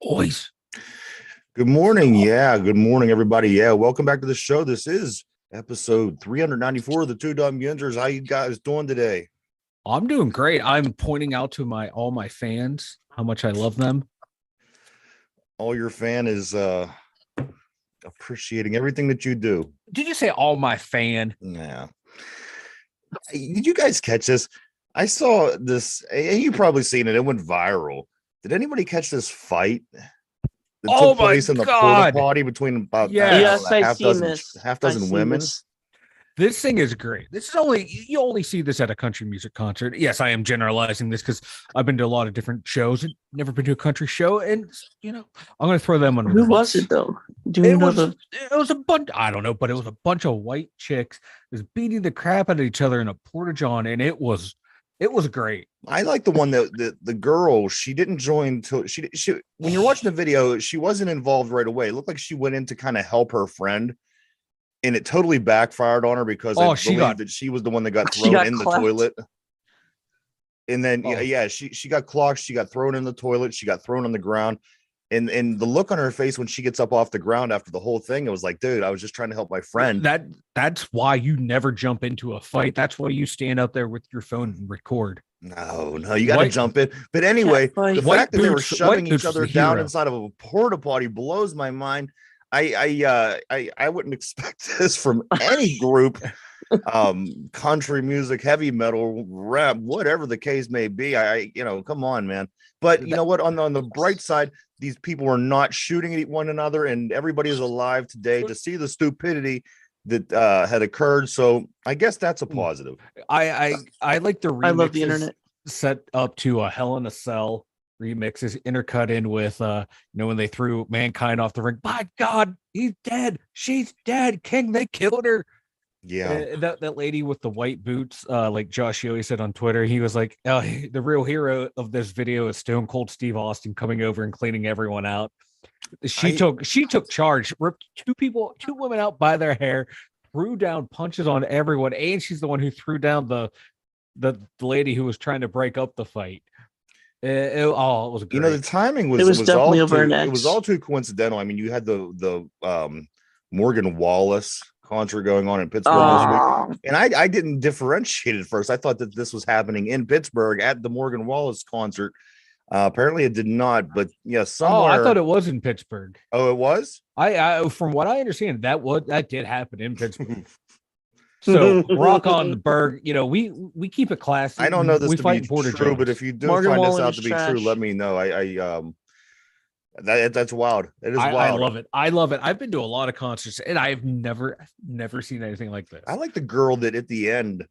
Boys. Good morning. Yeah. Good morning, everybody. Yeah. Welcome back to the show. This is episode 394 of the Two Dumb Yinzers. How you guys doing today? I'm doing great. I'm pointing out to all my fans how much I love them. All your fan is appreciating everything that you do. Did you say all my fan? Yeah. Did you guys catch this? I saw this, and you probably seen it. It went viral. Did anybody catch this fight that took place in the porta potty between about half dozen women? This thing is great. You only see this at a country music concert. Yes, I am generalizing this because I've been to a lot of different shows and never been to a country show. And I'm going to throw them on. Who was it though? It was a bunch. I don't know, but it was a bunch of white chicks just beating the crap out of each other in a porta john, and it was great. I like the one that the girl, she didn't join till she when you're watching the video, she wasn't involved right away. It looked like she went in to kind of help her friend, and it totally backfired on her because she was the one that got thrown in the toilet. And then she got clocked, she got thrown in the toilet, she got thrown on the ground. And the look on her face when she gets up off the ground after the whole thing, it was like, dude, I was just trying to help my friend. That's why you never jump into a fight. That's why you stand out there with your phone and record. No, you got to jump in. But anyway, the fact that they were shoving each other down inside of a porta potty blows my mind. I wouldn't expect this from any group. Country music, heavy metal, rap, whatever the case may be. Come on, man. But you know what? On the bright side, these people are not shooting at one another, and everybody is alive today to see the stupidity that had occurred. So I guess that's a positive. I like the remixes. I love the internet. Set up to a Hell in a Cell remixes intercut in with when they threw Mankind off the ring. By God, he's dead. She's dead. King, they killed her. Yeah, that lady with the white boots, like Josh Yohe said on Twitter, he was like, the real hero of this video is Stone Cold Steve Austin coming over and cleaning everyone out. She took charge, ripped two women out by their hair, threw down punches on everyone, and she's the one who threw down the lady who was trying to break up the fight. It was great. The timing was definitely over an X. It was all too coincidental. I mean, you had the Morgan Wallace concert going on in Pittsburgh this week, and I didn't differentiate at first. I thought that this was happening in Pittsburgh at the Morgan Wallace concert. Apparently it did not, but somewhere. I thought it was in Pittsburgh. Oh, it was? I from what I understand, that did happen in Pittsburgh. So rock on the Berg. We keep it classy. I don't know this to be true, but if you do find this out to be true, let me know. That's wild. It is wild. I love it. I've been to a lot of concerts, and I've never seen anything like this. I like the girl that at the end,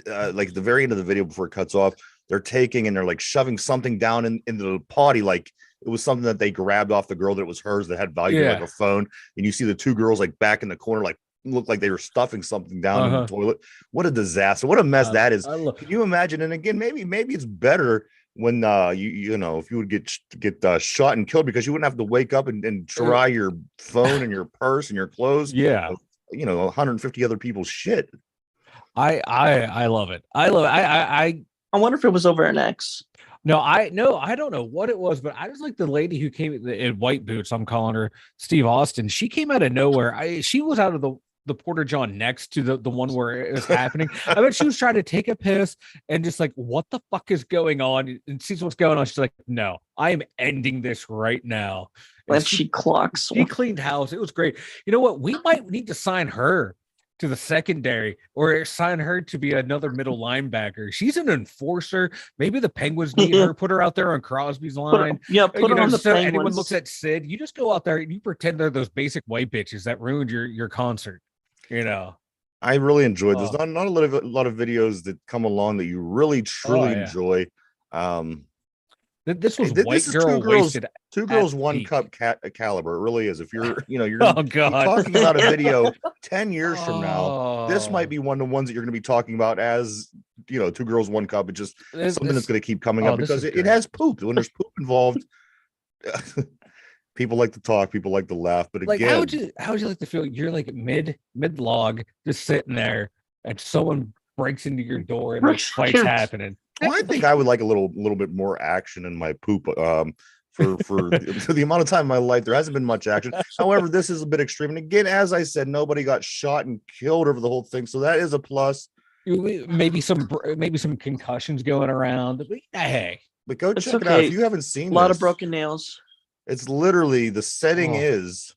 like the very end of the video before it cuts off, they're taking and they're like shoving something down into the potty, like it was something that they grabbed off the girl that it was hers that had value, like a phone. And you see the two girls like back in the corner, like looked like they were stuffing something down in the toilet. What a disaster! What a mess that is. Can you imagine? And again, maybe it's better when if you would get shot and killed, because you wouldn't have to wake up and try your phone and your purse and your clothes. 150 other people's shit. I love it. I wonder if it was over an X. No, I don't know what it was, but I just like the lady who came in white boots. I'm calling her Steve Austin. She came out of nowhere. She was out of the porta john next to the one where it was happening. I bet she was trying to take a piss and just like, what the fuck is going on? And sees what's going on. She's like, no, I am ending this right now. And she clocks. She cleaned house. It was great. You know what? We might need to sign her to the secondary or sign her to be another middle linebacker. She's an enforcer. Maybe the Penguins need her. Put her out there on Crosby's line. Put her on the Penguins. Anyone looks at Sid, you just go out there and you pretend they're those basic white bitches that ruined your concert. I really enjoyed this. Not a lot of videos that come along that you really truly enjoy. This was white girl wasted. Two girls, one cup caliber. It really is. If you're you're oh God, talking about a video 10 years from now, this might be one of the ones that you're going to be talking about as two girls, one cup. It's just something that's going to keep coming up because it has poop. When there's poop involved, people like to talk, people like to laugh. But again, how would you like to feel? You're like mid log, just sitting there, and someone breaks into your door and like fights happening. Well, I think I would like a little bit more action in my poop. for the amount of time in my life. There hasn't been much action. However, this is a bit extreme. And again, as I said, nobody got shot and killed over the whole thing, so that is a plus. Maybe some concussions going around. But hey, but go check it out if you haven't seen. A lot of broken nails. It's literally the setting is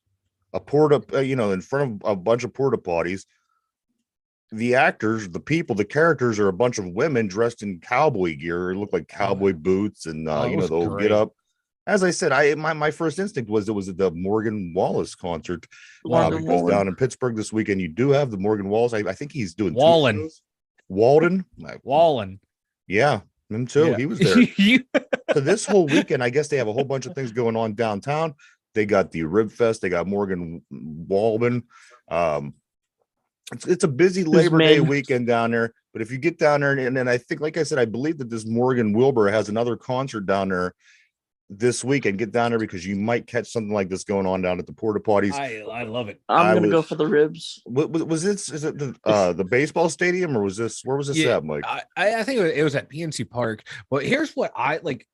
a porta, in front of a bunch of porta potties. The actors, the people, the characters are a bunch of women dressed in cowboy gear. It looked like cowboy boots and the old get up. As I said, my first instinct was it was at the Morgan Wallace concert because down in Pittsburgh this weekend you do have the Morgan Wallace. I think he's doing Wallen. Yeah, him too. Yeah. He was there. So this whole weekend, I guess they have a whole bunch of things going on downtown. They got the Rib Fest. They got Morgan Wallen. It's a busy Labor Day weekend down there, but if you get down there, and then I think, like I said, I believe that this Morgan Wilbur has another concert down there this week, and get down there because you might catch something like this going on down at the porta potties. I love it. I'm gonna go for the ribs. Was this? Is it the baseball stadium, or was this? Where was this at, Mike? I think it was at PNC Park. But here's what I like.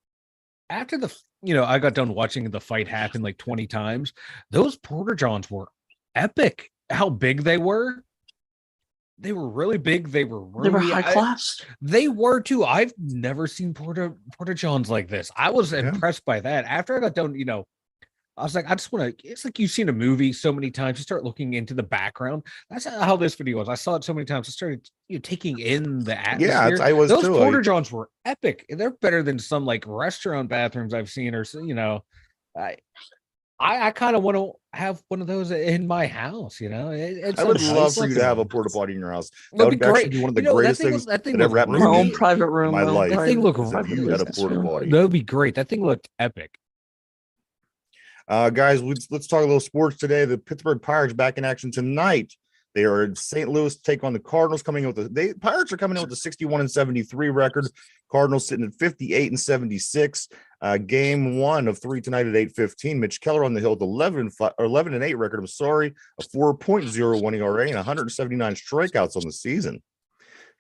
After I got done watching the fight happen like 20 times. Those Porta Johns were epic. How big they were. They were really big. They were high class. They were too. I've never seen Porta Johns like this. I was impressed by that. After I got done, I was like, I just want to. It's like you've seen a movie so many times. You start looking into the background. That's how this video was. I saw it so many times. I started taking in the atmosphere. Yeah, I was those too. Porta Johns were epic. They're better than some like restaurant bathrooms I've seen, or I kind of want to have one of those in my house. I would love for you to have a porta potty in your house. That would actually be one of the greatest things that ever happened to me. My own private room. My life. That thing looked you had a porta potty. That would be great. That thing looked epic. Guys, let's talk a little sports today. The Pittsburgh Pirates back in action tonight. They are in St. Louis to take on the Cardinals. Pirates are coming in with a 61-73 record. Cardinals sitting at 58-76. Game 1 of 3 tonight at 8:15. Mitch Keller on the hill with 11-8 record. I'm sorry, a 4.01 ERA and 179 strikeouts on the season.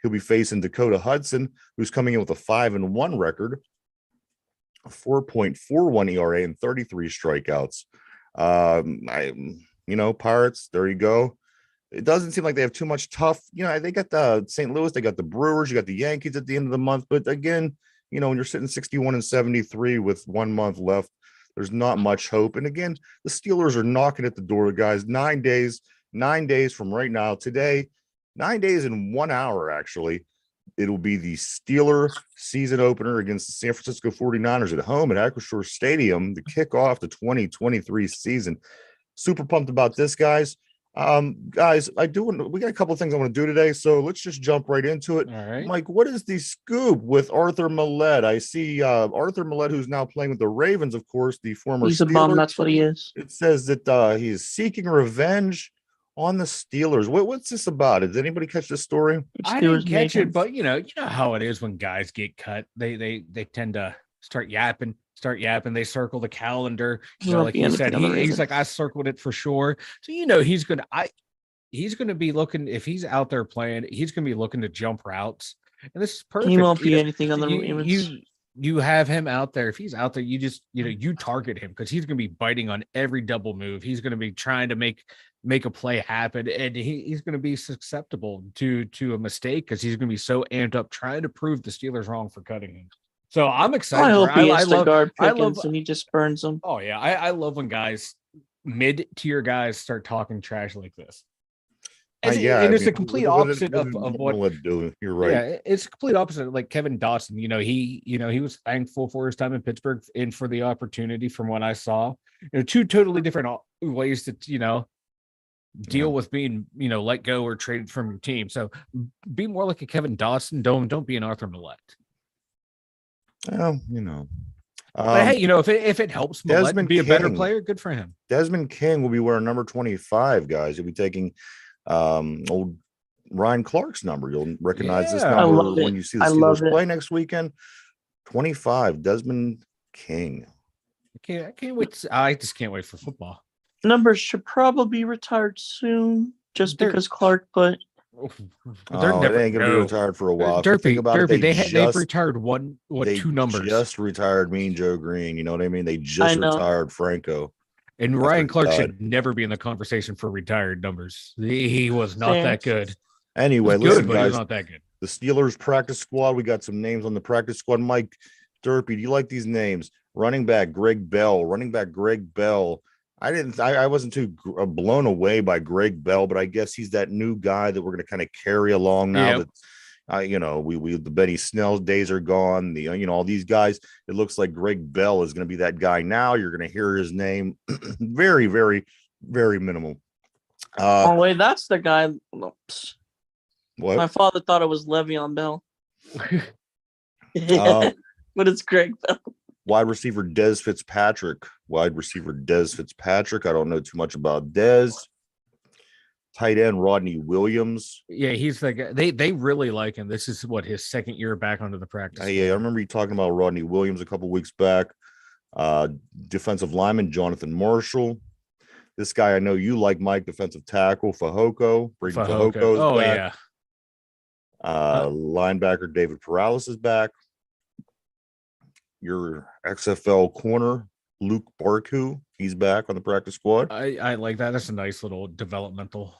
He'll be facing Dakota Hudson, who's coming in with a 5-1 record, a 4.41 ERA and 33 strikeouts. Pirates. There you go. It doesn't seem like they have too much tough. They got the St. Louis, they got the Brewers, you got the Yankees at the end of the month. But again, when you're sitting 61-73 with 1 month left, there's not much hope. And again, the Steelers are knocking at the door, guys. 9 days from right now, today, 9 days and 1 hour, actually. It'll be the Steeler season opener against the San Francisco 49ers at home at Acrisure Stadium to kick off the 2023 season. Super pumped about this, guys. Guys, we got a couple of things I want to do today, so let's just jump right into it. All right. Mike, what is the scoop with Arthur Millette? I see Arthur Millette, who's now playing with the Ravens, of course, the former He's Steeler. A bum, that's what he is. It says that he is seeking revenge on the Steelers. What's this about? Did anybody catch this story? I didn't catch it, but you know how it is when guys get cut. They tend to start yapping. They circle the calendar. Like you said, he's like, I circled it for sure. So he's gonna be looking, if he's out there playing, he's gonna be looking to jump routes. And this is perfect. He won't be anything on the Ravens. You have him out there. If he's out there, you just you target him because he's gonna be biting on every double move. He's gonna be trying to make a play happen, and he's gonna be susceptible to a mistake because he's gonna be so amped up trying to prove the Steelers wrong for cutting him. So I'm excited. I hope he is the guard Pickens and he just burns them. Oh yeah, I love when guys mid-tier guys start talking trash like this. And it's a complete opposite of what do. You're right. Yeah, it's a complete opposite of like Kevin Dotson. He was thankful for his time in Pittsburgh and for the opportunity from what I saw. Two totally different ways to deal with being let go or traded from your team. So be more like a Kevin Dotson. Don't be an Arthur Millette. Well, but hey, if it helps Millette be a better player, good for him. Desmond King will be wearing number 25, guys. He'll be taking old Ryan Clark's number. You'll recognize this number when you see the Steelers play next weekend. 25, Desmond King. I can't wait. I just can't wait for football. Numbers should probably be retired soon, just because Clark. But They're never they ain't gonna be retired for a while. They've retired two numbers. Just retired Mean Joe Green. You know what I mean? They just retired Franco. And Ryan Clark should never be in the conversation for retired numbers. He was not that good. Anyway, listen, guys, he was not that good. The Steelers practice squad. We got some names on the practice squad. Mike Derpy, do you like these names? Running back Greg Bell. I wasn't too blown away by Greg Bell, but I guess he's that new guy that we're going to kind of carry along now. Yep. That the Benny Snell days are gone. All these guys. It looks like Greg Bell is going to be that guy now. You're going to hear his name very, very, very minimal. Wait, that's the guy. Oops. What? My father thought it was Le'Veon Bell. But it's Greg Bell. Wide receiver Dez Fitzpatrick. I don't know too much about Dez. Tight end Rodney Williams. Yeah, he's the guy. They really like him. This is his second year back onto the practice. Yeah, I remember you talking about Rodney Williams a couple weeks back. Defensive lineman Jonathan Marshall. This guy I know you like, Mike. Defensive tackle Fahoko. Oh back. Yeah. Linebacker David Perales is back. Your XFL corner Luke Barku, he's back on the practice squad. I like that. That's a nice little developmental.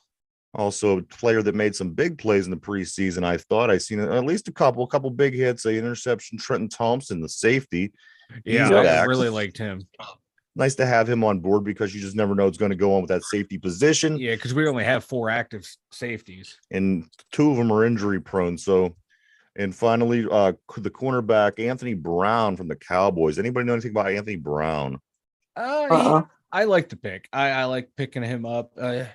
Also, a player that made some big plays in the preseason. I thought I seen at least a couple big hits, an interception. Trenton Thompson, the safety. Yeah, I really liked him. Nice to have him on board because you just never know what's going to go on with that safety position. Yeah, because we only have 4 active safeties, and 2 of them are injury prone. So, and finally, the cornerback Anthony Brown from the Cowboys. Anybody know anything about Anthony Brown? I like the pick. I like picking him up. Hold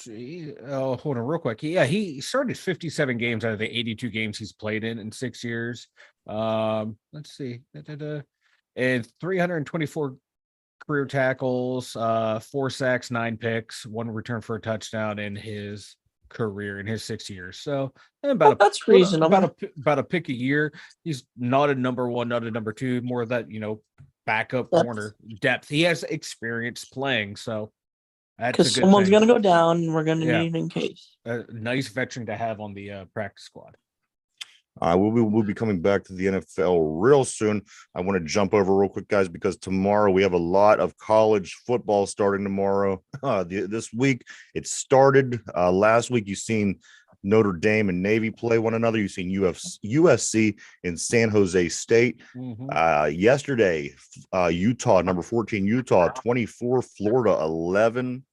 on real quick. Yeah, he started 57 games out of the 82 games he's played in 6 years. Let's see. And 324 career tackles, 4 sacks, 9 picks, 1 return for a touchdown in his career in his 6 years. So that's reasonable. About a pick a year. He's not a number 1, not a number 2, more of that, backup corner depth. He has experience playing, so because someone's going to go down and we're going to need it in case. A nice veteran to have on the practice squad. We'll be coming back to the NFL real soon. I want to jump over real quick, guys, because tomorrow we have a lot of college football starting tomorrow. This week it started. Last week you've seen Notre Dame and Navy play one another. You've seen USC and San Jose State. Mm-hmm. Yesterday, Utah, number 14, Utah, 24, Florida, 11.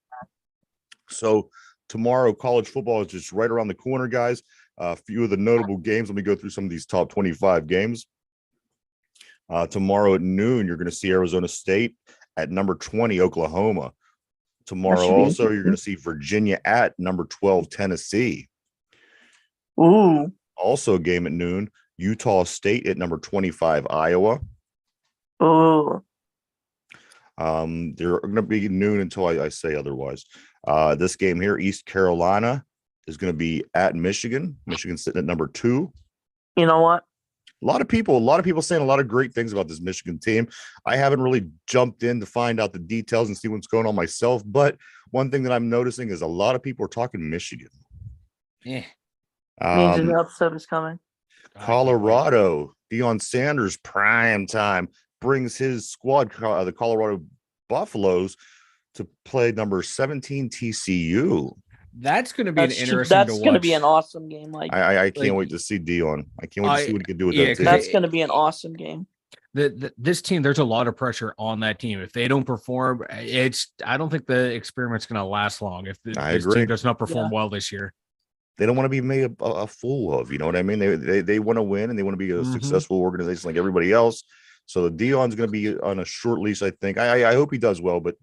So tomorrow, college football is just right around the corner, guys. A few of the notable games. Let me go through some of these top 25 games. Tomorrow at noon, you're going to see Arizona State at number 20, Oklahoma. Tomorrow also, you're going to see Virginia at number 12, Tennessee. Ooh. Also a game at noon, Utah State at number 25, Iowa. Oh. They're going to be noon until I say otherwise. This game here, East Carolina is going to be at Michigan. Michigan sitting at number 2. You know what? A lot of people saying a lot of great things about this Michigan team. I haven't really jumped in to find out the details and see what's going on myself. But one thing that I'm noticing is a lot of people are talking Michigan. Yeah. Means the upset is coming. Colorado, Deion Sanders, prime time, brings his squad, the Colorado Buffaloes, to play number 17 TCU. That's going to be interesting to watch. That's going to be an awesome game. I can't wait to see Deion. I can't wait to see what he can do with that team. That's going to be an awesome game. This team, there's a lot of pressure on that team. If they don't perform, I don't think the experiment's going to last long. If this team does not perform well this year. They don't want to be made a fool of, you know what I mean? They want to win and they want to be a successful organization like everybody else. So Deion's going to be on a short leash, I think. I hope he does well, but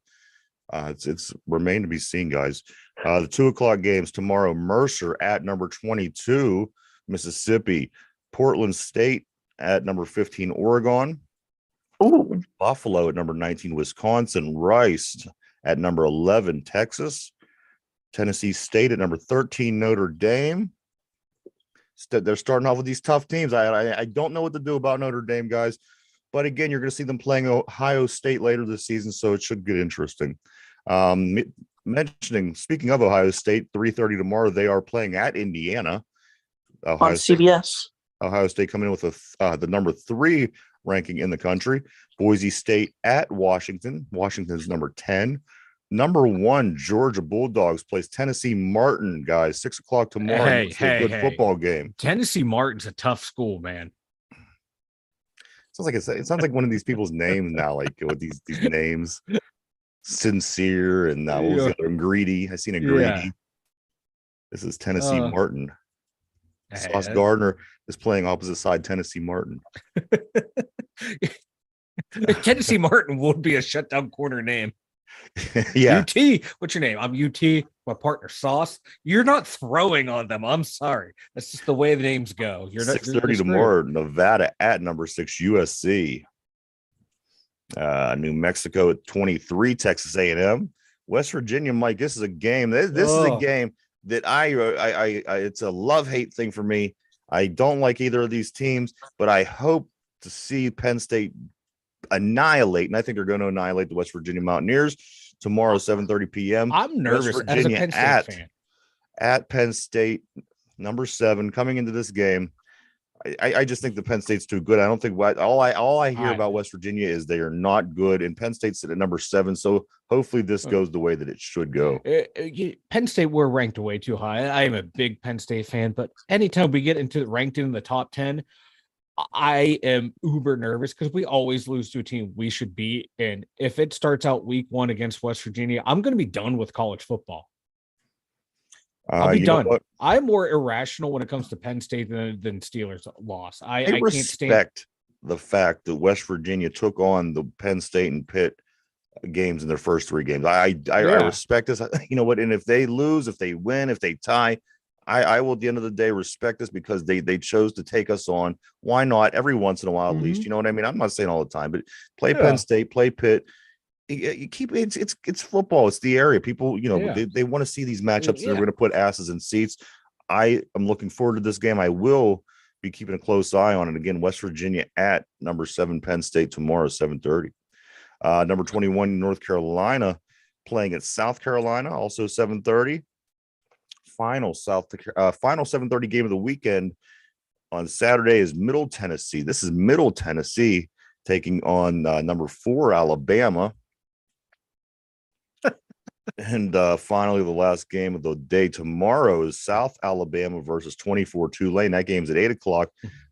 it's remained to be seen, guys. The 2:00 games tomorrow: Mercer at number 22, Mississippi; Portland State at number 15, Oregon; Ooh. Buffalo at number 19, Wisconsin; Rice at number 11, Texas; Tennessee State at number 13, Notre Dame. They're starting off with these tough teams. I don't know what to do about Notre Dame, guys. But again, you're going to see them playing Ohio State later this season, so it should get interesting. speaking of Ohio State, 3:30 tomorrow, they are playing at Indiana. On CBS. Ohio State coming in with the number 3 ranking in the country. Boise State at Washington. Washington's number 10. Number 1, Georgia Bulldogs plays Tennessee Martin, guys. 6:00 tomorrow. Good football game. Tennessee Martin's a tough school, man. It sounds like one of these people's names now, like with these names. Sincere and what was the other? Greedy. I seen a Greedy. Yeah. This is Tennessee Martin. Sauce Gardner is playing opposite side Tennessee Martin. Tennessee Martin would be a shutdown corner name. Yeah. UT, what's your name? I'm UT. My partner Sauce. You're not throwing on them. I'm sorry. That's just the way the names go. You're not 6:30 tomorrow. Nevada at number 6 USC. New Mexico at 23. Texas A&M. West Virginia. Mike, this is a game. This is a game that I it's a love-hate thing for me. I don't like either of these teams, but I hope to see Penn State annihilate, and I think they're going to annihilate the West Virginia Mountaineers tomorrow, 7:30 p.m. I'm nervous as a Penn State fan. At Penn State, number 7, coming into this game. I just think the Penn State's too good. I don't think all I hear about West Virginia is they are not good, and Penn State's at number 7. So hopefully this goes the way that it should go. Penn State were ranked way too high. I am a big Penn State fan, but anytime we get ranked in the top 10, I am uber nervous because we always lose to a team we should beat. And if it starts out week 1 against West Virginia, I'm going to be done with college football. I'll be done. I'm more irrational when it comes to Penn State than Steelers loss. I can't respect the fact that West Virginia took on the Penn State and Pitt games in their first 3 games. I respect this. You know what? And if they lose, if they win, if they tie, I will at the end of the day respect this because they chose to take us on. Why not every once in a while at least? You know what I mean? I'm not saying all the time, but play Penn State, play Pitt. You keep it's football. It's the area. People, they want to see these matchups. They're going to put asses in seats. I am looking forward to this game. I will be keeping a close eye on it. Again, West Virginia at number 7 Penn State tomorrow, 7:30. Number 21 North Carolina playing at South Carolina, also 7:30. Final 7:30 game of the weekend on Saturday is Middle Tennessee. This is Middle Tennessee taking on number 4 Alabama. And finally, the last game of the day tomorrow is South Alabama versus 24 Tulane. That game's at 8:00.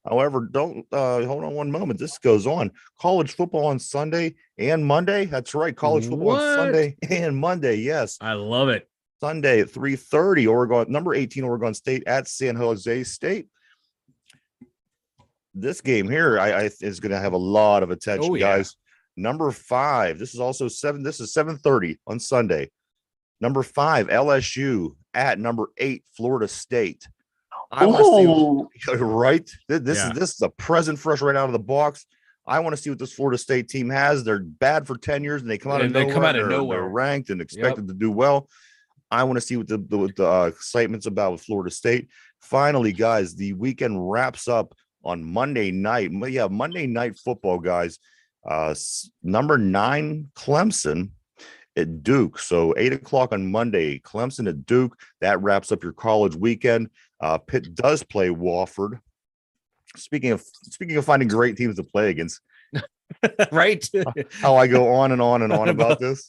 However, don't hold on one moment. This goes on. College football on Sunday and Monday. That's right. College football on Sunday and Monday. Yes. I love it. Sunday at 3:30, Oregon, number 18 Oregon State at San Jose State. This game here is going to have a lot of attention, guys. Number 5. This is also 7. This is 7:30 on Sunday. Number 5 LSU at number 8 Florida State. I want to see, right? This is a present for us right out of the box. I want to see what this Florida State team has. They're bad for 10 years, and they come out of nowhere. They're ranked and expected to do well. I want to see what the excitement's about with Florida State. Finally, guys, the weekend wraps up on Monday night. Yeah, Monday night football, guys. Number 9 Clemson at Duke. So 8:00 on Monday, Clemson at Duke. That wraps up your college weekend. Pitt does play Wofford. Speaking of finding great teams to play against, right? How I go on and on and on about this.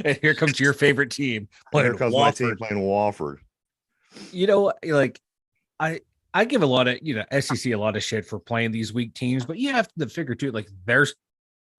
And here comes your favorite team. Here comes Wofford. My team playing Wofford. I give a lot of SEC a lot of shit for playing these weak teams, but you have to figure too, there's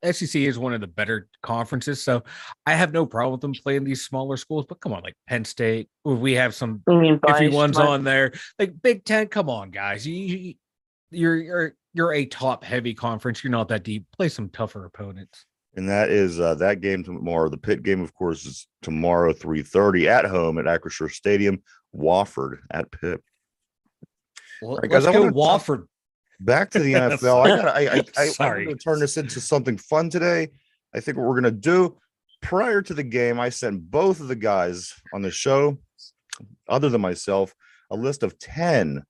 SEC is one of the better conferences, so I have no problem with them playing these smaller schools. But come on, like Penn State, we have some iffy ones on there. Like Big Ten, come on, guys, you're a top heavy conference. You're not that deep. Play some tougher opponents. And that is that game tomorrow. The Pitt game, of course, is tomorrow 3:30 at home at Acrisure Stadium. Wofford at Pitt. Well, right, guys, let's go Wofford. Back to the NFL. I'm going to turn this into something fun today. I think what we're going to do prior to the game, I sent both of the guys on the show, other than myself, a list of 10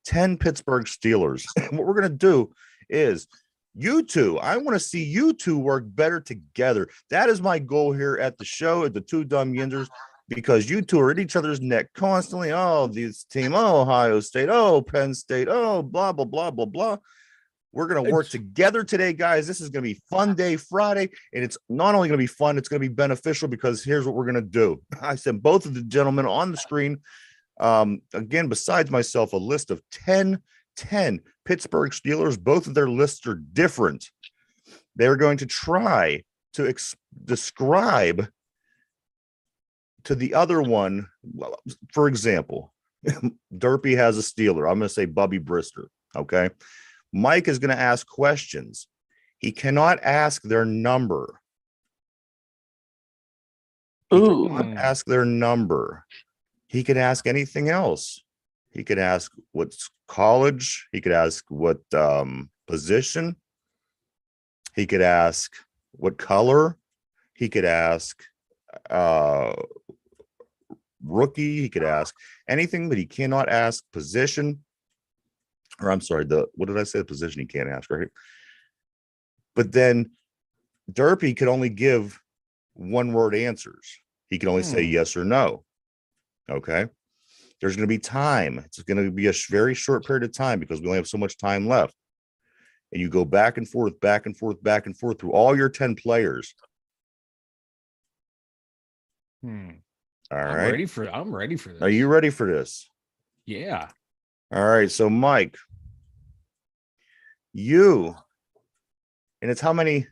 Pittsburgh Steelers. What we're going to do is You two, I want to see you two work better together. That is my goal here at the show, at the Two Dumb Yinzers, because you two are at each other's neck constantly. Oh, this team, oh, Ohio State, oh, Penn State, oh, blah, blah, blah, blah, blah. We're going to work together today, guys. This is going to be Fun Day Friday, and it's not only going to be fun, it's going to be beneficial, because here's what we're going to do. I sent both of the gentlemen on the screen, again, besides myself, a list of 10 Pittsburgh Steelers. Both of their lists are different. They're going to try to describe to the other one. For example, Derpy has a Steeler. I'm going to say Bubby Brister. Okay. Mike is going to ask questions. He cannot ask their number. He cannot ask their number. He could ask anything else. He could ask what's college. He could ask what position. He could ask what color. He could ask rookie. He could ask anything, but he cannot ask position. Or I'm sorry, what did I say? The position he can't ask, right? But then Derpy could only give one-word answers. He can only say yes or no. Okay. There's going to be time. It's going to be a very short period of time, because we only have so much time left. And you go back and forth, back and forth, back and forth through all your 10 players. All right. I'm ready for this. Are you ready for this? Yeah. All right. So, Mike, and it's how many?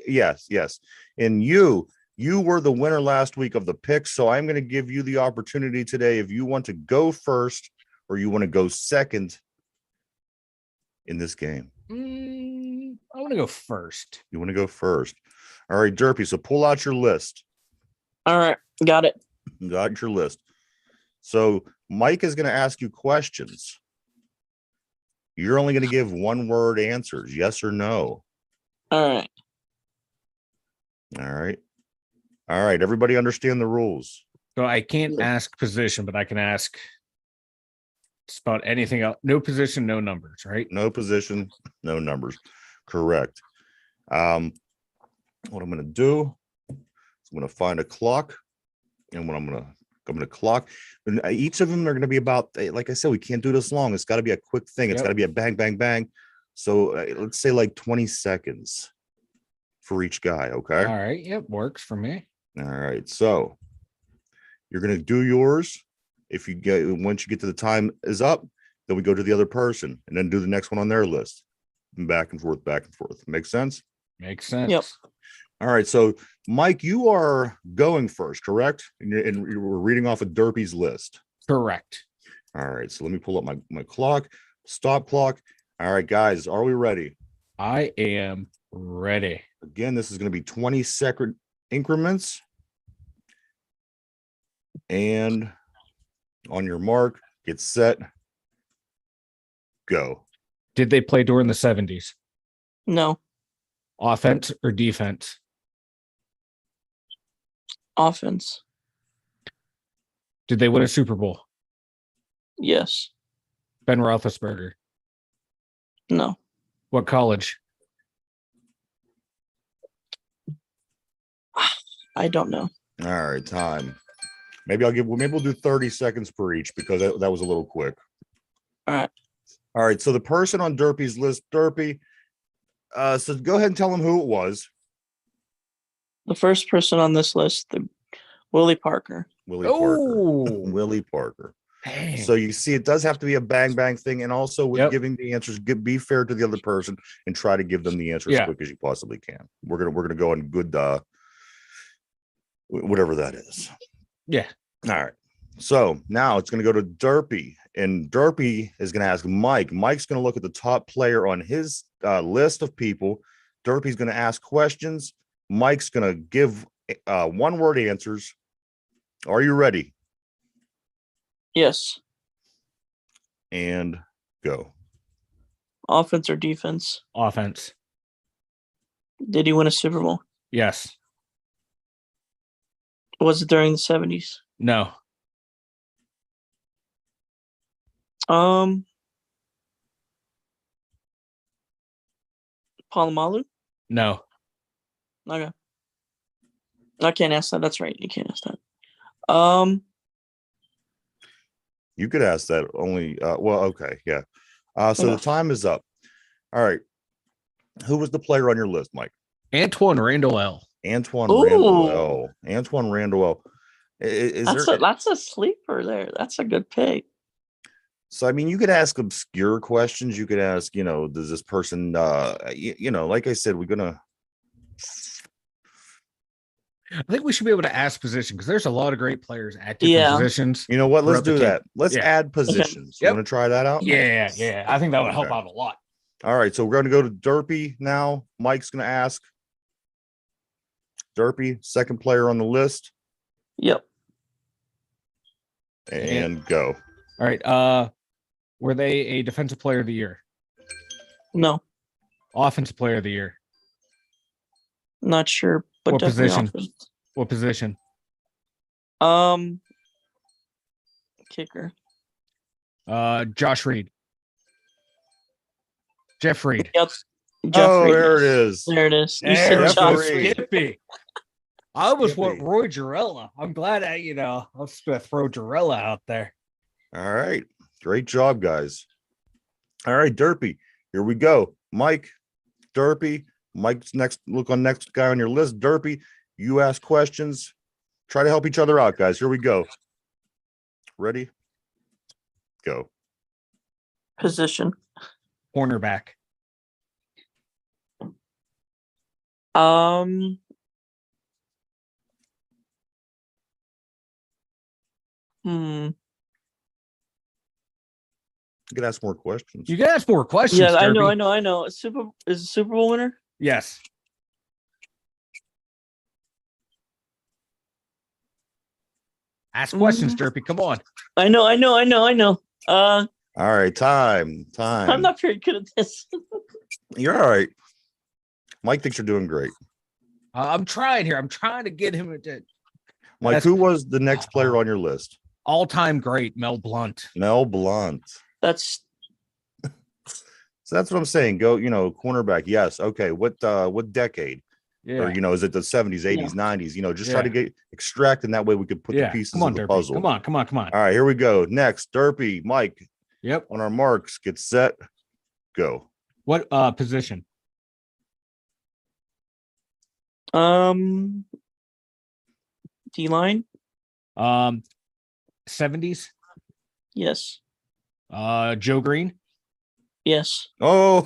Yes. And you were the winner last week of the picks. So I'm going to give you the opportunity today, if you want to go first or you want to go second in this game. I want to go first. You want to go first. All right, Derpy. So pull out your list. All right. Got it. Got your list. So Mike is going to ask you questions. You're only going to give one-word answers, yes or no. All right. All right. All right. Everybody understand the rules. So I can't ask position, but I can ask just about anything else. No position, no numbers, right? No position, no numbers. Correct. What I'm going to do is I'm going to find a clock, and I'm going to clock. And each of them are going to be about, like I said, we can't do this long. It's got to be a quick thing. It's got to be a bang, bang, bang. So let's say like 20 seconds for each guy. Okay. All right. Yep. Works for me. All right. So you're going to do yours. Once you get to the time is up, then we go to the other person and then do the next one on their list. And back and forth, back and forth. Make sense? Makes sense. Yep. All right. So, Mike, you are going first, correct? And you were reading off of Derpy's list. Correct. All right. So let me pull up my clock, stop clock. All right, guys, are we ready? I am ready. Again, this is going to be 20-second increments. And on your mark, get set, go. Did they play during the 70s? No. Offense or defense? Offense. Did they win a Super Bowl? Yes. Ben Roethlisberger? No. What college? I don't know. All right, time. Maybe we'll do 30 seconds per each, because that was a little quick. All right. All right. So the person on Derpy's list, Derpy. So go ahead and tell them who it was. The first person on this list, Willie Parker. Willie Parker. Dang. So you see, it does have to be a bang bang thing, and also with giving the answers, be fair to the other person and try to give them the answer as quick as you possibly can. We're gonna go on good, whatever that is. Yeah. All right. So now it's going to go to Derpy, and Derpy is going to ask Mike. Mike's going to look at the top player on his list of people. Derpy's going to ask questions. Mike's going to give one-word answers. Are you ready? Yes. And go. Offense or defense? Offense. Did he win a Super Bowl? Yes. Was it during the 70s? No. Palomalu? No. Okay. I can't ask that. That's right. You can't ask that. You could ask that only. Well, okay, yeah. So the time is up. All right. Who was the player on your list, Mike? Antoine Randall. Antoine Ooh. Randall. Antoine Randall. That's a sleeper there. That's a good pick. So I mean, you could ask obscure questions. You could ask, does this person, like I said, we're gonna. I think we should be able to ask position because there's a lot of great players at different Yeah. positions. You know what? Let's throughout the do team. that. Let's Yeah. add positions. Okay. You want to try that out? Yeah. I think that would help Okay. out a lot. All right. So we're going to go to Derpy now. Mike's going to ask. Derpy, second player on the list. Yep. And go. All right. Were they a defensive player of the year? No. Offensive player of the year? Not sure, but What definitely position? offense. What position? Kicker. Josh Reed. Jeff Reed. Yep. There it is. There it is. You There said Josh Reed. Skippy. I almost went Roy Jarella. I'm glad I was going to throw Jarella out there. All right. Great job, guys. All right, Derpy. Here we go. Mike, Derpy. Mike's next. Look on next guy on your list. Derpy. You ask questions. Try to help each other out, guys. Here we go. Ready? Go. Position. Cornerback. You can ask more questions. You can ask more questions. Yeah, Derpy. I know. Is a Super Bowl winner? Yes. Ask questions, Derpy. Come on. I know. All right, time. I'm not very good at this. You're all right. Mike thinks you're doing great. I'm trying here. I'm trying to get him to Mike, who was the next player on your list? All-time great, Mel Blount. Mel Blount. That's So that's what I'm saying. Go, cornerback. Yes. Okay. What decade? Yeah. Or, is it the 70s, 80s, 90s? Just try to extract, and that way we could put the pieces of the Derpy. puzzle. Come on. All right, here we go. Next, Derpy, Mike. Yep. On our marks, get set, go. What position? D-line. 70s. Yes. Joe Green. Yes. Oh,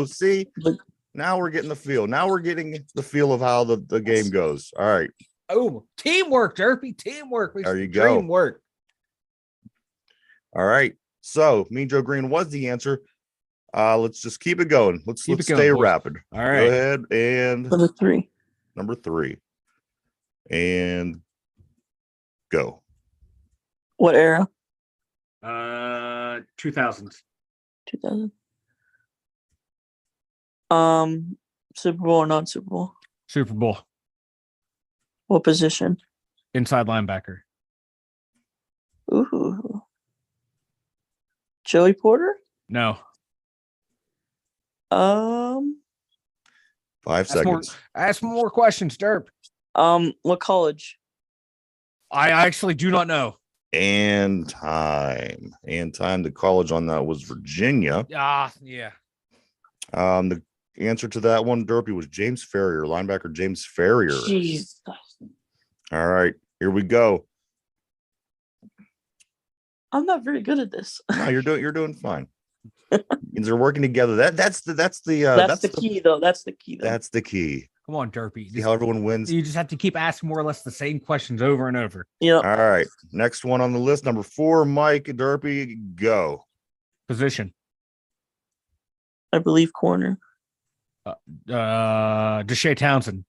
see, now we're getting the feel. Now we're getting the feel of how the game goes. All right. Oh, teamwork, Derpy. Teamwork. There you go. Teamwork. All right. So Mean Joe Green was the answer. Let's just keep it going. Let's stay rapid. All right. Go ahead and Number 3. And go. What era? 2000s. 2000. Super Bowl or non-Super Bowl? Super Bowl. What position? Inside linebacker. Ooh. Joey Porter? No. 5 seconds. Ask more questions, Derp. What college? I actually do not know. And time. The college on that was Virginia. Yeah. The answer to that one, Derpy, was James Ferrier, linebacker James Ferrier. Jesus. All right, here we go. I'm not very good at this. No, you're doing fine. They're working together. That's the key, though. That's the key. That's the key. Come on, Derpy. See how everyone wins. You just have to keep asking more or less the same questions over and over. Yeah. All right. Next one on the list, number 4, Mike Derpy, go. Position. I believe corner. Deshae Townsend,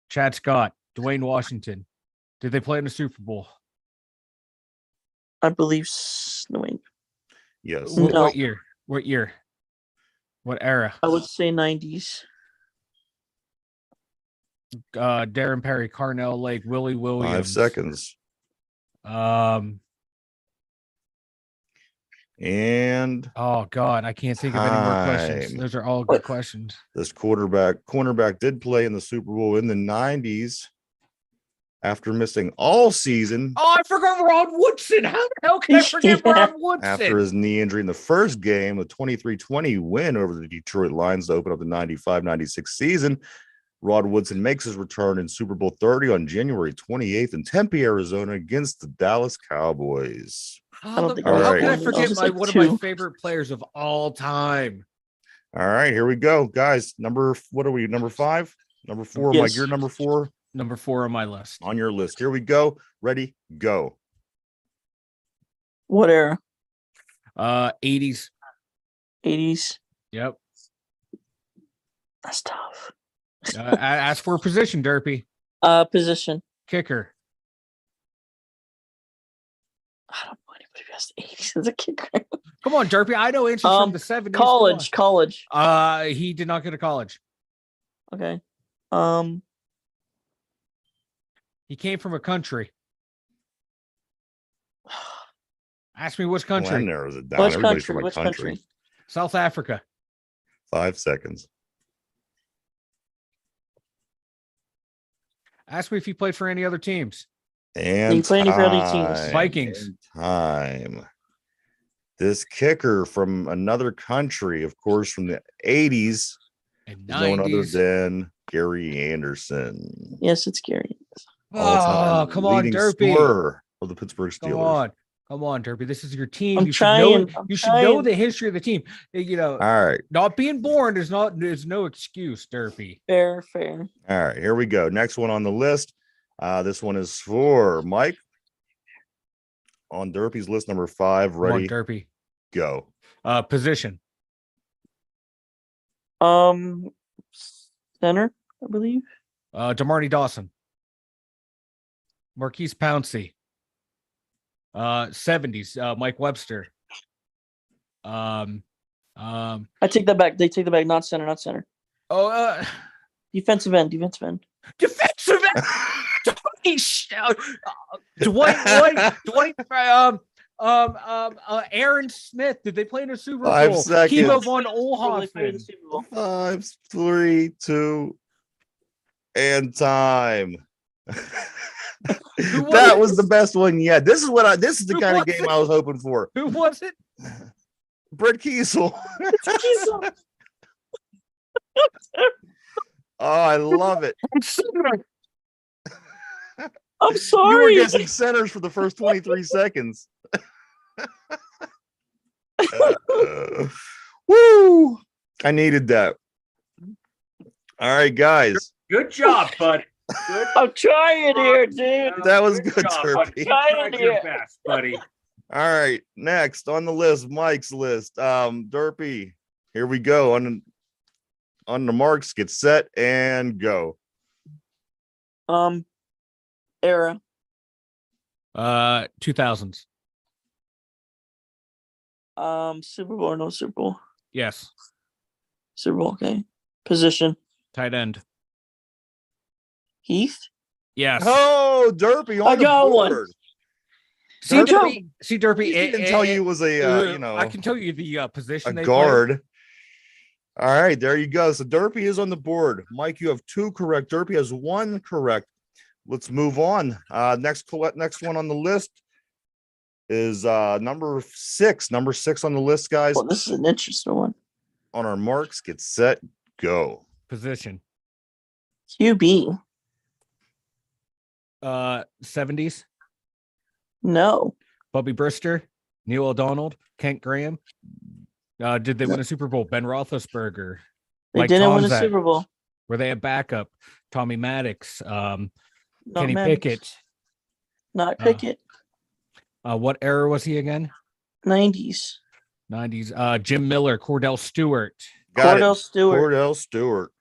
Chad Scott, Dwayne Washington. Did they play in the Super Bowl? I believe Dwayne. Yes. No. What year? What era? I would say 90s. Darren Perry, Carnell Lake, Willie Williams. 5 seconds. And Oh God, I can't think of any more questions. time. Those are all good questions. This cornerback did play in the Super Bowl in the 90s after missing all season Oh, I forgot Ron Woodson. How the hell can I forget Yeah. Ron Woodson? after his knee injury in the first game, a 23-20 win over the Detroit Lions to open up the 95-96 season. Rod Woodson makes his return in Super Bowl 30 on January 28th in Tempe, Arizona against the Dallas Cowboys. I don't think I was how can I born. forget was my like one of my two. favorite players of all time? All right, here we go, guys. What are we? Number 5? Number 4, Yes. Mike, you're number 4 Number 4 on my list. on your list. Here we go. Ready, go. What era? 80s. 80s. Yep. That's tough. Ask for a position, Derpy. Position. Kicker. I don't know anybody who has the 80s as a kicker. Come on, Derpy. I know answers from the 70s. College. He did not go to college. Okay. He came from a country. Ask me which country. Glenn narrows it down. Which Everybody's country? from a Which country? South Africa. 5 seconds. Ask me if he played for any other teams. And Did he play any for other teams? time. Vikings. And time. This kicker from another country, of course, from the 80s, And is no one other 90s. than Gary Anderson. Yes, it's Gary. Oh, All-time come on, leading Derpy. scorer of the Pittsburgh Steelers. Come on, Derpy. This is your team. I'm you trying. should know the history of the team. You know, All right. not being born is no excuse, Derpy. Fair. All right. Here we go. Next one on the list. This one is for Mike. On Derpy's list, number 5. Come on, Ready, Derpy. go. Position. Center, I believe. Demarty Dawson. Marquise Pouncey. 70s. Mike Webster. I take that back. They take that back. Not center. Oh, Defensive end. defensive end. Dwight. Aaron Smith. Did they play in a Super Bowl? 5 seconds. Kimo von They played in Oelhoffen. the Super Bowl. 5, 3, 2, and time. That was the best one yet. This is the Who kind of was game it? I was hoping for. Who was it? Brett Kiesel. Oh, I love it. I'm You were sorry. guessing centers for the first 23 seconds. Woo! I needed that. All right, guys. Good job, bud. Good. I'm trying here, dude. That was good, Turpy. Trying Tried here. your best, buddy. All right, next on the list, Mike's list. Derpy. Here we go. On the marks, get set and go. Era. 2000s. Super Bowl or no Super Bowl? Yes. Super Bowl, okay. Position. Tight end. Heath. Yes. Oh, Derpy on I the got one. board. See, Good job. Derpy. He didn't tell you it was a I can tell you the a position. they guard. All right, there you go. So Derpy is on the board. Mike, you have 2 correct. Derpy has 1 correct. Let's move on. Next one on the list is number 6. Number 6 on the list, guys. Well, this is an interesting one. On our marks, get set, go. Position. QB. 70s. No. Bubby Brister. Neil O'Donnell. Kent Graham. Did they win a Super Bowl? Ben Roethlisberger. They Mike didn't win a Tomczak. Super Bowl. Were they a backup? Tommy Maddox. Not Kenny Maddox. Pickett. Not Pickett. What era was he again? 90s. 90s. Jim Miller. Cordell Stewart. Got Cordell it. Stewart. Cordell Stewart.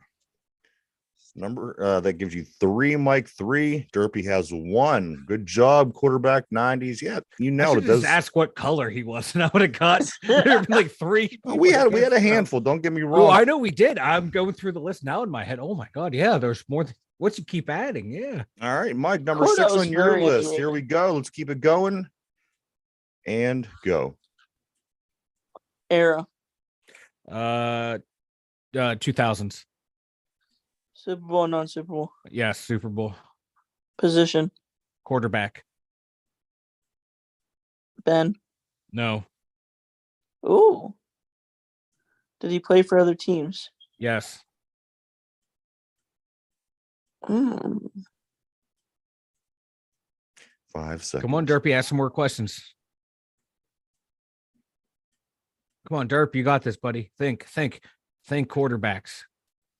Number that gives you 3, Mike 3. Derpy has 1. Good job, quarterback 90s. Yeah, you I nailed should it. just Those, ask what color he was, and I would have got there'd been like 3. we had a handful. Don't get me Oh, wrong. I know we did. I'm going through the list now in my head. Oh my god, yeah, there's more. What you keep adding? Yeah. All right, Mike, number Cordell 6 was on your very list. underrated. Here we go. Let's keep it going. And go. Era. 2000s. Super Bowl, non-Super Bowl. Yes, Super Bowl. Position. Quarterback. Ben. No. Ooh. Did he play for other teams? Yes. Mm. 5 seconds. Come on, Derpy, ask some more questions. Come on, Derp, you got this, buddy. Think quarterbacks.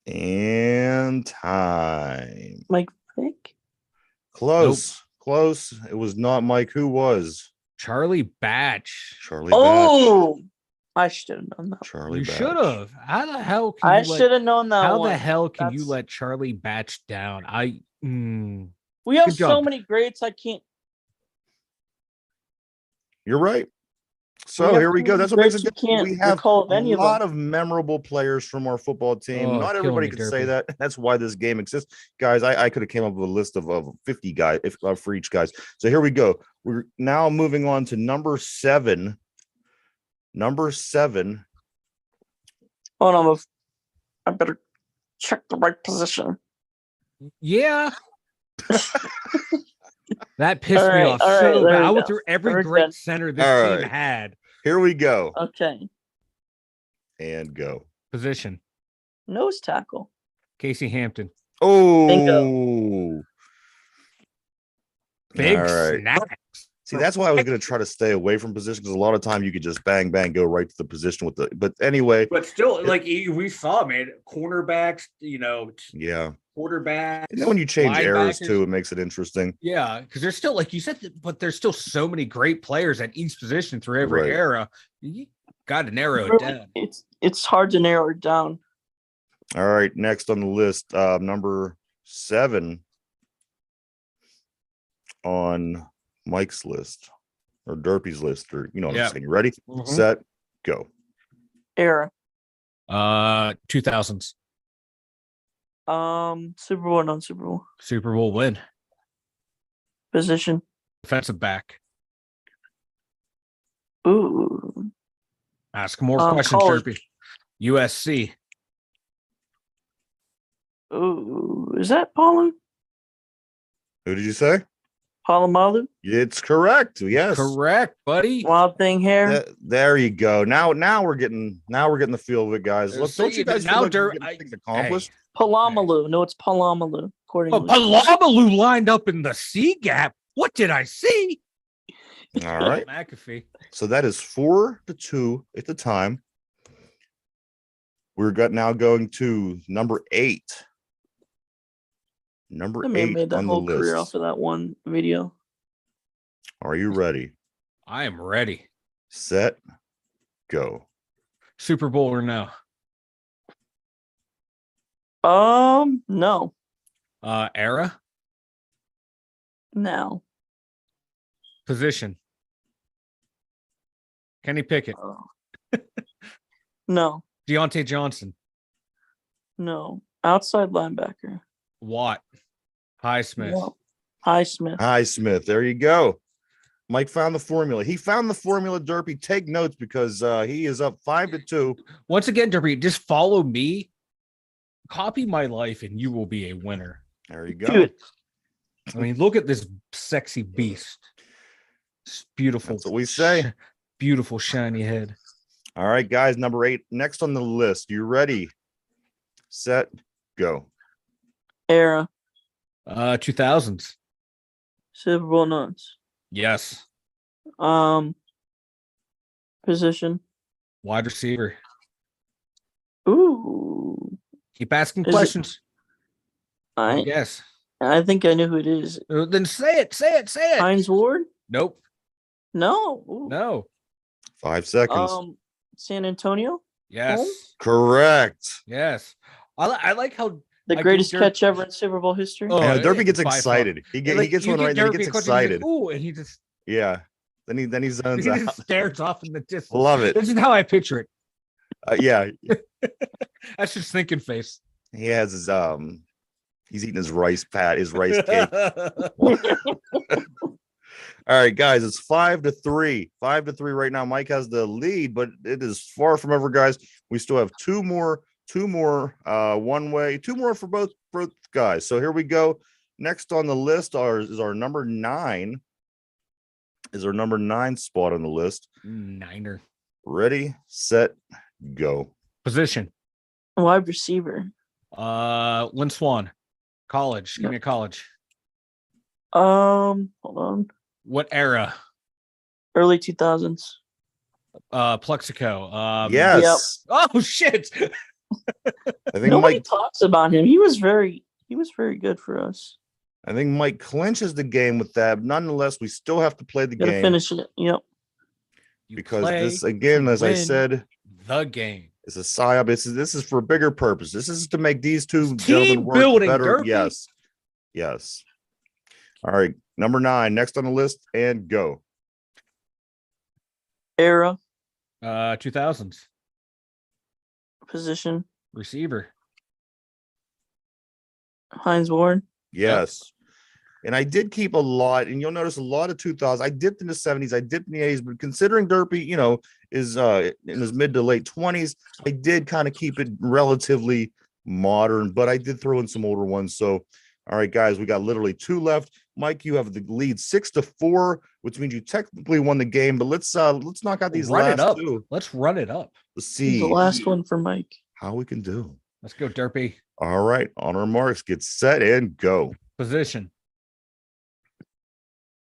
And time. Mike Vick? Close. Nope. Close. It was not Mike. Who was? Charlie Batch. Charlie Batch. I should have known that. Charlie you Batch. should have. How the hell can I should have known that. How one. the hell can you let Charlie Batch down? We have so many greats. I can't. You're right. So here we go. That's what makes it good. We have a lot of memorable players from our football team. Not everybody can say that. That's why this game exists. Guys, I could have came up with a list of 50 guys for each guys. So here we go. We're now moving on to number 7. Number 7. Hold on. I better check the right position. Yeah. That pissed me off so bad. I went through every great center this team had. Here we go. Okay. And go. Position. Nose tackle. Casey Hampton. Oh. Bingo. Big snacks. See, that's why I was going to try to stay away from position, because a lot of time you could just bang, go right to the position with the. But anyway. But still, like we saw, man, cornerbacks, Yeah. Quarterbacks. And then when you change eras too, it makes it interesting. Yeah, because there's still, like you said, but there's still so many great players at each position through every era. You got to narrow it down. It's hard to narrow it down. All right, next on the list, number 7 on Mike's list or Derpy's list, or what I'm saying. You ready? Mm-hmm. Set, go. Era. 2000s. Super Bowl, non-Super Bowl. Super Bowl win. Position. Defensive back. Ooh. Ask more questions, Derpy. USC. Ooh, is that Palu? Who did you say? Palomalu? It's correct. Yes. Correct, buddy. Wild thing hair. There you go. Now we're getting the feel of it, guys. Look, don't you guys now things accomplished? Hey. Palomalu. No, it's Palomalu. Palomalu lined up in the C gap. What did I see? All right. McAfee. So that is 4-2 at the time. We're now going to number 8. Number 8 made that on whole the list. Career off of that one video. Are you ready? I am ready. Set, go. Super Bowl or no? No. Era? No. Position? Kenny Pickett? No. Deontay Johnson? No. Outside linebacker. Watt? Highsmith? Highsmith. There you go. Mike found the formula. He found the formula, Derpy. Take notes, because he is up 5-2. Once again, Derpy, just follow me. Copy my life, and you will be a winner. There you go. Dude. I mean, look at this sexy beast. It's beautiful. That's what we say. Beautiful, shiny head. All right, guys. Number 8. Next on the list. You ready? Set, go. Era. 2000s. Super Bowl nuns. Yes. Position. Wide receiver. Ooh. Keep asking questions. Yes. I think I know who it is. Then say it. Hines Ward? Nope. No. Ooh. No. 5 seconds. San Antonio? Yes. Home? Correct. Yes. I like how the greatest catch ever in Super Bowl history. Oh, Derpy gets excited. He gets one right, and he gets excited. Ooh, and he just then he zones out. He just stares off in the distance. Love it. This is how I picture it. Yeah. That's just thinking face. He has his he's eating his rice cake. All right, guys, it's 5-3. 5-3 right now. Mike has the lead, but it is far from over, guys. We still have two more one way, two more for both guys. So here we go. Next on the list is our number 9. Is our number 9 spot on the list. Niner. Ready, set, go. Position. Wide receiver. Lynn Swan. College. Give me a college. Hold on. What era? Early 2000s. Plexico. Yes. Yep. Oh shit. I think Nobody Mike talks about him. He was very good for us. I think Mike clinches the game with that. Nonetheless, we still have to play the Gotta game. finish it. Yep. Because this, again, as I said, the game is a psyop. This is for a bigger purpose. This is to make these two team gentlemen work building, better. Derpy. Yes. All right, number 9, next on the list, and go. Era. 2000s. Position. Receiver. Heinz Ward. Yes. And I did keep a lot, and you'll notice a lot of 2000s. I dipped in the 70s, I dipped in the 80s, but considering Derpy, is in his mid to late 20s, I did kind of keep it relatively modern, but I did throw in some older ones. So, all right, guys, we got literally 2 left. Mike, you have the lead 6-4, which means you technically won the game. But let's knock out these last 2. Let's run it up. Let's see the last one for Mike. How we can do. Let's go, Derpy. All right, on our marks, get set and go. Position.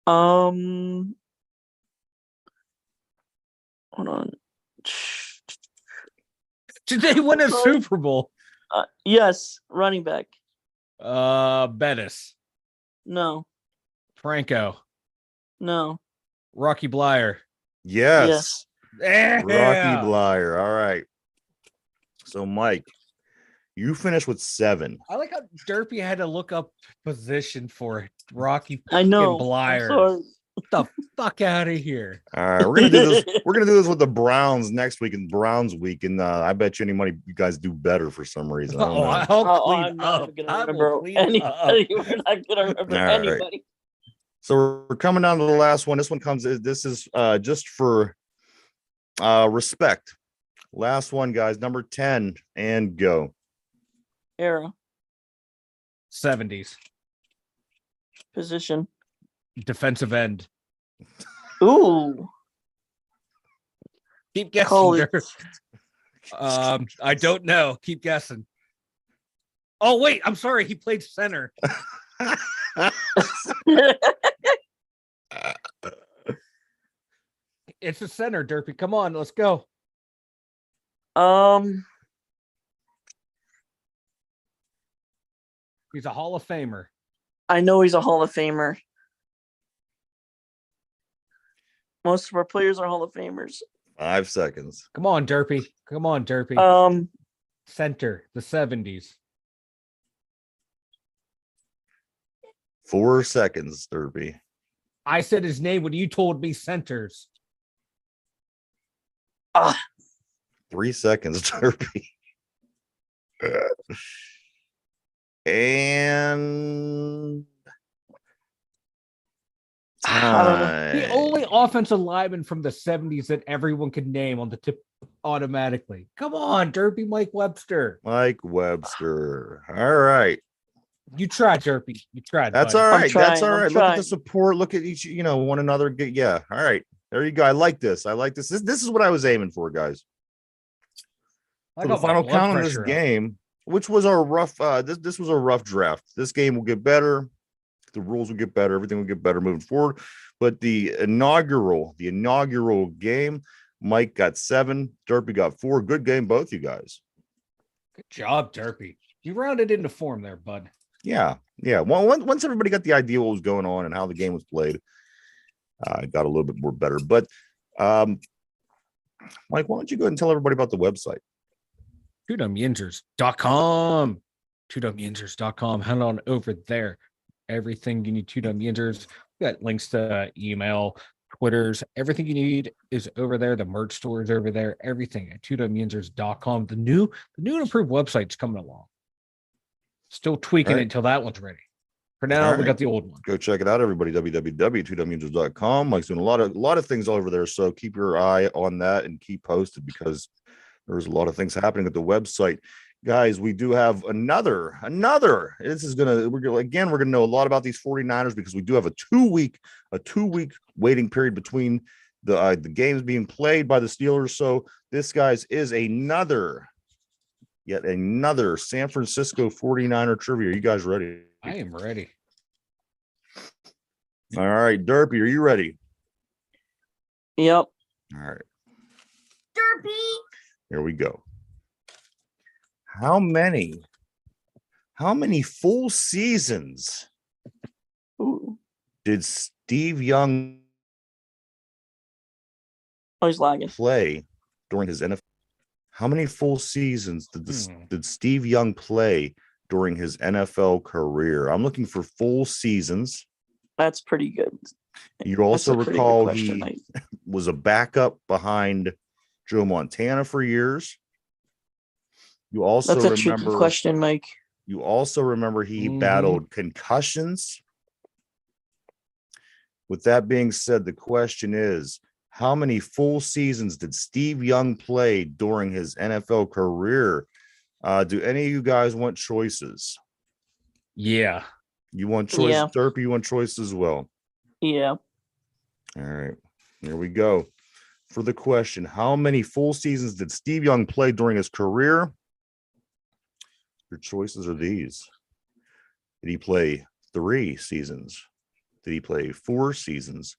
Hold on. Did they win a Super Bowl? Yes, running back. Bettis. No. Franco. No. Rocky Blyer. Yes. Yeah. Rocky Blyer. All right. So, Mike, you finished with 7. I like how Derpy had to look up position for Rocky I know. Blyer. Get the fuck out of here. All right, we're gonna do this. We're gonna do this with the Browns next week in Browns week, and I bet you any money you guys do better for some reason. I don't know. I'm not gonna remember anybody. We're not gonna remember anybody. Right. So we're coming down to the last one. This is just for respect. Last one, guys. Number 10, and go. Era. 70s. Position. Defensive end. Ooh. Keep guessing. I don't know. Keep guessing. Oh, wait. I'm sorry. He played center. It's a center, Derpy. Come on. Let's go. He's a Hall of Famer. I know he's a Hall of Famer. Most of our players are Hall of Famers. 5 seconds. Come on, Derpy. Come on, Derpy. Center, the 70s. 4 seconds, Derpy. I said his name when you told me centers. 3 seconds, Derpy. And the only offensive lineman from the 70s that everyone could name on the tip automatically. Come on, Derpy. Mike Webster. Mike Webster. All right. You tried, Derpy. You tried. That's buddy. all right. That's all I'm right. Look trying. at the support. Look at each, one another. Yeah. All right. There you go. I like this. This is what I was aiming for, guys. I So the got my final blood count on this pressure up. game, which was our rough, this was a rough draft. This game will get better. The rules will get better. Everything will get better moving forward. But the inaugural game, Mike got 7. Derpy got 4. Good game, both you guys. Good job, Derpy. You rounded into form there, bud. Yeah. Well, once everybody got the idea what was going on and how the game was played, it got a little bit more better. But Mike, why don't you go ahead and tell everybody about the website? TwoDumbYinzers.com. TwoDumbYinzers.com. Head on over there. Everything you need to Yinzers. We got links to email, Twitters. Everything you need is over there. The merch store is over there. Everything at TwoDumbYinzers.com. The new and improved website's coming along. Still tweaking it until that one's ready. For now, we got the old one. Go check it out, everybody. www.2wyinzers.com. Mike's doing a lot of things all over there. So keep your eye on that and keep posted because there's a lot of things happening at the website. Guys, we do have another. This is we're gonna know a lot about these 49ers because we do have a two-week waiting period between the games being played by the Steelers. So this, guys, is yet another San Francisco 49er trivia. Are you guys ready? I am ready. All right, Derpy, are you ready? Yep. All right. Derpy. Here we go. How many full seasons did Steve Young he's lagging. play during his NFL? How many full seasons did Steve Young play during his NFL career? I'm looking for full seasons. That's pretty good. You also recall he was a backup behind Joe Montana for years. You also That's a tricky question, Mike. You also remember he battled concussions. With that being said, the question is, how many full seasons did Steve Young play during his NFL career? Do any of you guys want choices? Yeah. You want choices, yeah. Derpy? You want choices as well? Yeah. All right. Here we go. For the question, how many full seasons did Steve Young play during his career? Your choices are these. Did he play 3 seasons? Did he play 4 seasons?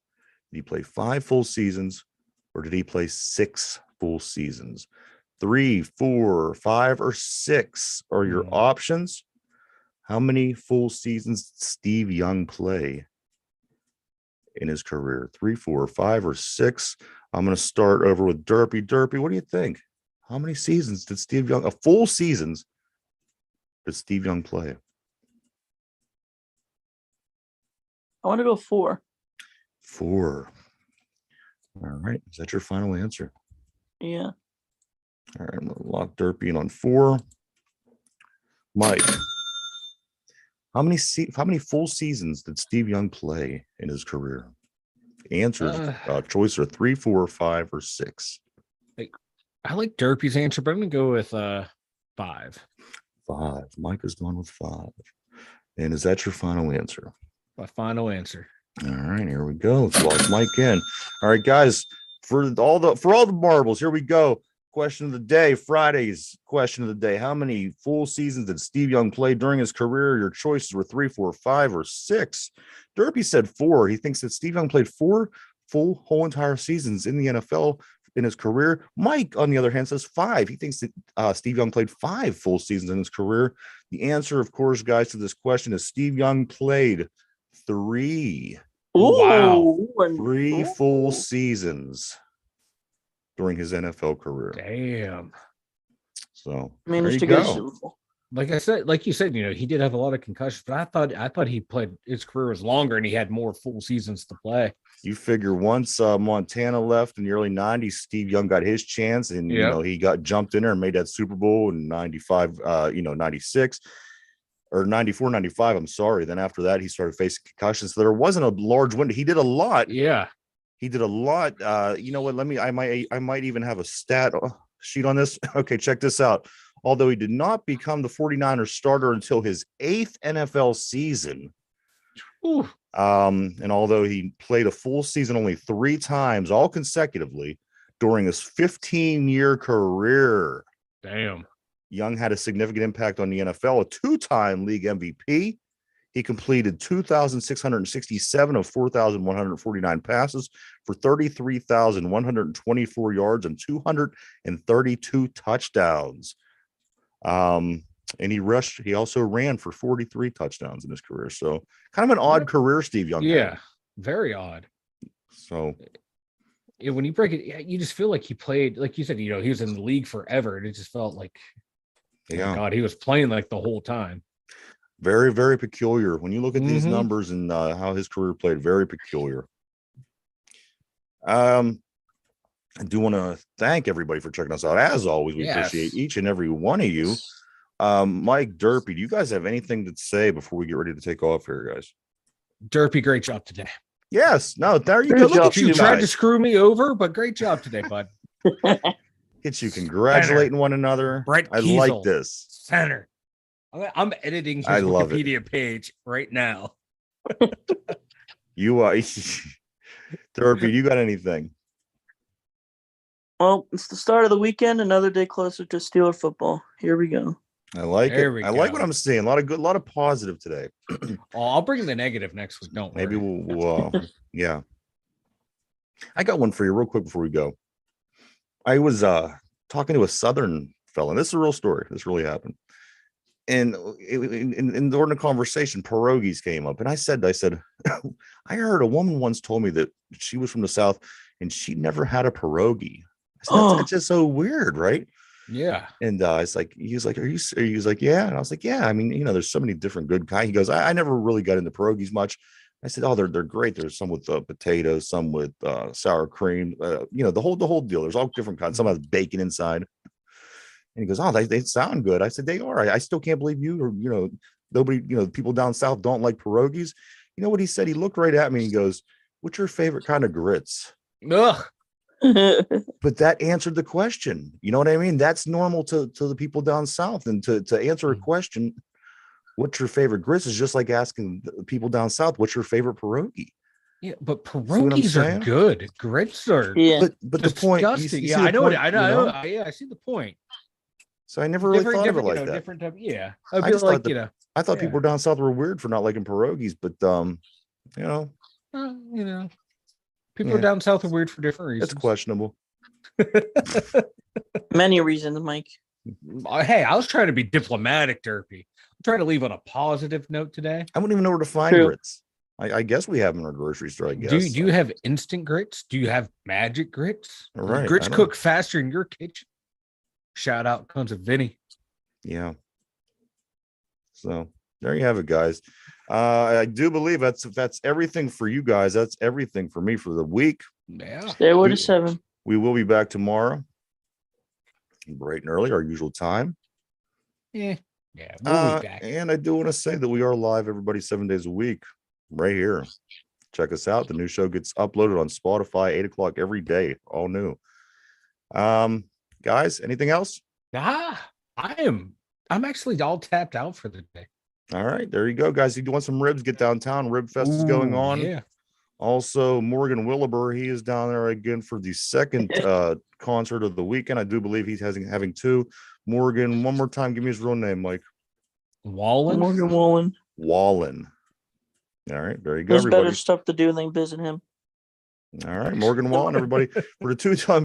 Did he play 5 full seasons? Or did he play 6 full seasons? 3, 4, 5, or 6 are your options. How many full seasons did Steve Young play in his career? 3, 4, 5, or 6? I'm going to start over with Derpy. Derpy, what do you think? How many seasons did Steve Young, full seasons, did Steve Young play? I want to go 4. 4. All right. Is that your final answer? Yeah. All right. I'm going to lock Derpy in on 4. Mike, how many full seasons did Steve Young play in his career? Answers, choice are 3, 4, 5, or 6. I like Derpy's answer, but I'm going to go with 5. 5. Mike is going with 5. And is that your final answer? My final answer. All right, here we go. Let's lock Mike in. All right, guys, for all the marbles, here we go. Question of the day, Friday's question of the day. How many full seasons did Steve Young play during his career? Your choices were 3, 4, 5, or 6. Derpy said 4. He thinks that Steve Young played 4 full whole entire seasons in the NFL in his career. Mike, on the other hand, says 5. He thinks that Steve Young played 5 full seasons in his career. The answer, of course, guys, to this question is Steve Young played 3. Wow. 3 full seasons during his NFL career. Damn. So there you go. Like you said, he did have a lot of concussions, but I thought he played, his career was longer and he had more full seasons to play. You figure once Montana left in the early 90s, Steve Young got his chance and he got jumped in there and made that Super Bowl in 95, 96 or 94, 95. I'm sorry. Then after that, he started facing concussions. So there wasn't a large window. He did a lot. Yeah. He did a lot. You know what? I might even have a stat sheet on this. Okay, check this out. Although he did not become the 49ers starter until his 8th NFL season. Ooh. And although he played a full season only 3 times, all consecutively, during his 15-year career. Damn. Young had a significant impact on the NFL, a 2-time league MVP. He completed 2,667 of 4,149 passes for 33,124 yards and 232 touchdowns. And he also ran for 43 touchdowns in his career. So kind of an odd career, Steve Young. Yeah, very odd. So when you break it, you just feel like he played, like you said, he was in the league forever. And it just felt like, oh my God, he was playing like the whole time. Very, very peculiar. When you look at these numbers and how his career played, very peculiar. I do want to thank everybody for checking us out. As always, we appreciate each and every one of you. Mike, Derpy, do you guys have anything to say before we get ready to take off here, guys? Derpy, great job today. Yes. No, there you Great go. Look job, at you You tried to guys. screw me over, but great job today, bud. It's you congratulating one another. Brett I Kiesel, like this. Center. I'm editing his I love it. Wikipedia page right now. You Derpy, you got anything? Well, it's the start of the weekend. Another day closer to Steeler football. Here we go. I like There it. we I like go. what I'm seeing. A lot of good, a lot of positive today. Oh, I'll bring the negative next week. Don't Maybe worry. we'll yeah. I got one for you real quick before we go. I was talking to a Southern fella, and this is a real story. This really happened. And during the conversation, pierogies came up, and I said, I heard a woman once told me that she was from the South and she never had a pierogi. I said, that's just so weird, right? Yeah. And he was like, he was like, yeah. And I was like, yeah. I mean, there's so many different good kinds. He goes, I never really got into pierogies much. I said, oh, they're great. There's some with potatoes, some with sour cream, the whole deal. There's all different kinds. Some has bacon inside. And he goes, oh, they sound good. I said, they are. I still can't believe you, or, nobody, people down south don't like pierogies. You know what he said? He looked right at me and he goes, what's your favorite kind of grits? Ugh. But that answered the question. You know what I mean? That's normal to the people down south. And to answer a question, what's your favorite grits, is just like asking the people down south, what's your favorite pierogi? Yeah, but pierogies are good. Grits are but the point. Yeah, I know. Yeah, I see the point. So I never really thought of it like that. Different type. Yeah, I just like I thought people down south were weird for not liking pierogies, but people down south are weird for different reasons. It's questionable. Many reasons, Mike. Hey, I was trying to be diplomatic, Derpy. I'm trying to leave on a positive note today. I wouldn't even know where to find grits. I guess we have them in our grocery store. I guess. Do you have instant grits? Do you have magic grits? Right. Grits cook faster in your kitchen. Shout out comes to Vinny. Yeah. So there you have it, guys. I do believe that's everything for you guys. That's everything for me for the week. Yeah. Stay away to 7. We will be back tomorrow, bright and early, our usual time. Yeah. We'll be back. And I do want to say that we are live, everybody, 7 days a week, right here. Check us out. The new show gets uploaded on Spotify 8 o'clock every day, all new. Guys, anything else? I'm actually all tapped out for the day. All right, there you go, guys. If you want some ribs, get downtown. Rib Fest is going on. Yeah. Also, Morgan Williber, he is down there again for the second concert of the weekend. I do believe he's having 2. Morgan, one more time, give me his real name, Mike. Wallen. Morgan Wallen. Wallen. All right, very good. There's everybody. better stuff to do than visit him. All right, Morgan Wallen, everybody, for the 2-time